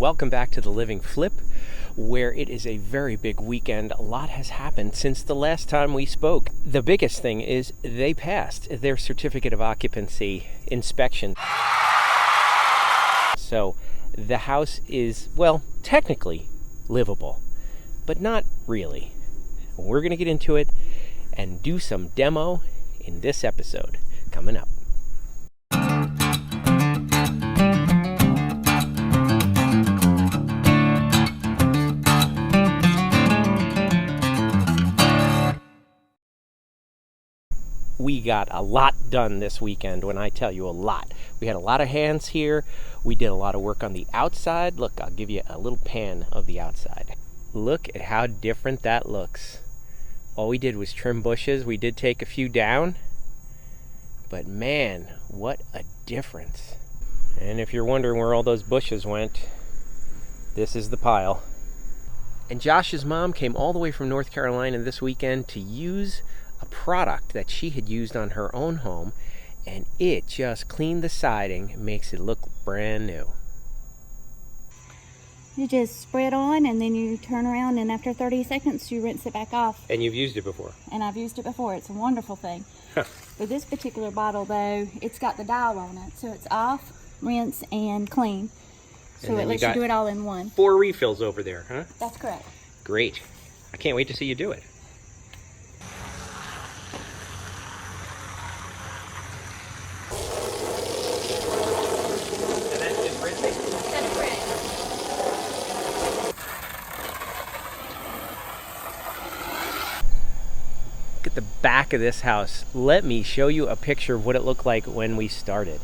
welcome back to The Living Flip, where it is a very big weekend. A lot has happened since the last time we spoke. The biggest thing is they passed their Certificate of Occupancy inspection. So the house is, well, technically livable, but not really. We're going to get into it and do some demo in this episode coming up. We got a lot done this weekend. When I tell you a lot, we had a lot of hands here. We did a lot of work on the outside. Look, I'll give you a little pan of the outside. Look at how different that looks. All we did was trim bushes. We did take a few down, but man, what a difference. And if you're wondering where all those bushes went, this is the pile. And Josh's mom came all the way from North Carolina this weekend to use a product that she had used on her own home, and it just cleaned the siding, makes it look brand new. You just spread on and then you turn around, and after 30 seconds you rinse it back off. And you've used it before? And I've used it before. It's a wonderful thing. For this particular bottle though, it's got the dial on it, so it's off, rinse, and clean. So it lets you do it all in one. 4 refills over there, huh? That's correct. Great. I can't wait to see you do it. Look at the back of this house. Let me show you a picture of what it looked like when we started.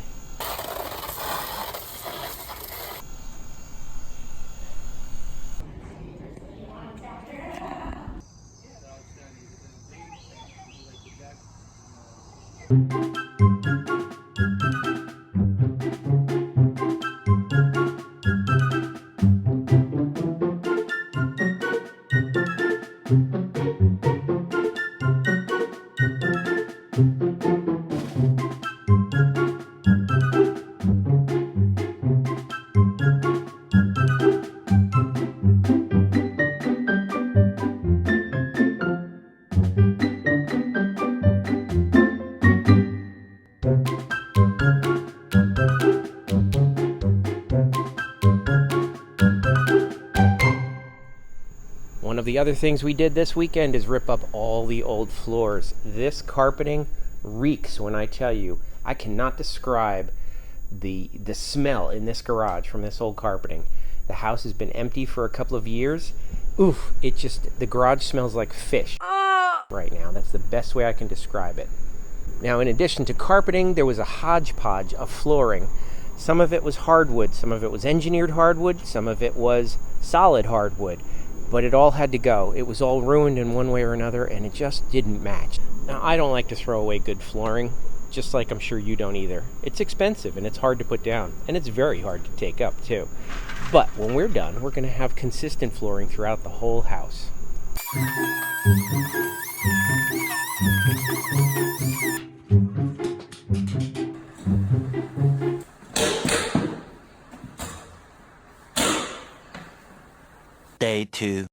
One of the other things we did this weekend is rip up all the old floors. This carpeting reeks when I tell you. I cannot describe the smell in this garage from this old carpeting. The house has been empty for a couple of years. Oof, the garage smells like fish right now. That's the best way I can describe it. Now, in addition to carpeting, there was a hodgepodge of flooring. Some of it was hardwood, some of it was engineered hardwood, some of it was solid hardwood. But it all had to go. It was all ruined in one way or another, and it just didn't match. Now, I don't like to throw away good flooring, just like I'm sure you don't either. It's expensive, and it's hard to put down, and it's very hard to take up, too. But when we're done, we're going to have consistent flooring throughout the whole house. Day 2.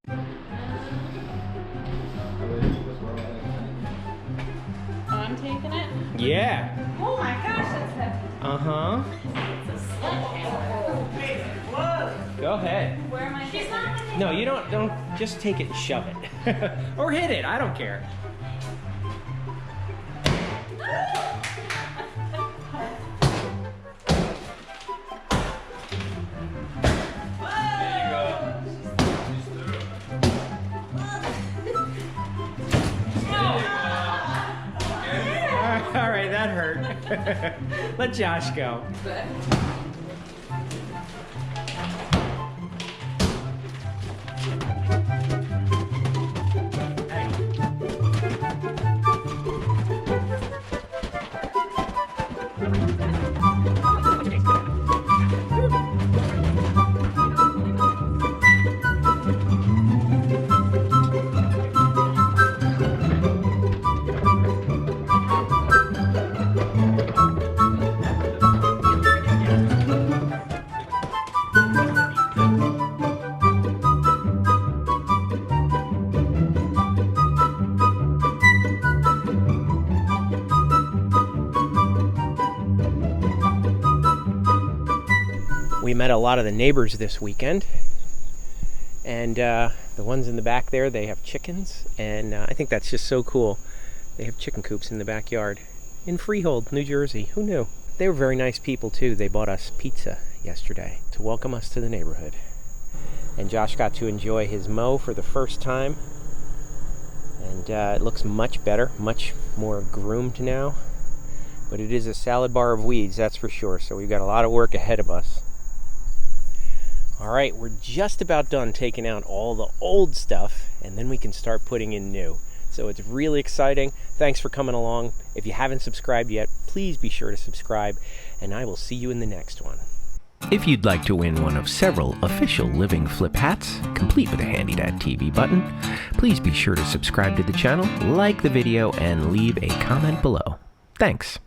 I'm taking it? Yeah. Oh my gosh, that's heavy. Uh-huh. It's a sledgehammer. Go ahead. Where am I taking it? No, you don't just take it and shove it. Or hit it, I don't care. All right, that hurt. Let Josh go. we met a lot of the neighbors this weekend. And the ones in the back there, they have chickens. And I think that's just so cool. They have chicken coops in the backyard in Freehold, New Jersey. Who knew? They were very nice people, too. They bought us pizza yesterday to welcome us to the neighborhood. And Josh got to enjoy his mow for the first time. And it looks much better, much more groomed now. But it is a salad bar of weeds, that's for sure. So we've got a lot of work ahead of us. All right, we're just about done taking out all the old stuff, and then we can start putting in new. So it's really exciting. Thanks for coming along. If you haven't subscribed yet, please be sure to subscribe, and I will see you in the next one. If you'd like to win one of several official Living Flip hats, complete with a HandyDadTV button, please be sure to subscribe to the channel, like the video, and leave a comment below. Thanks.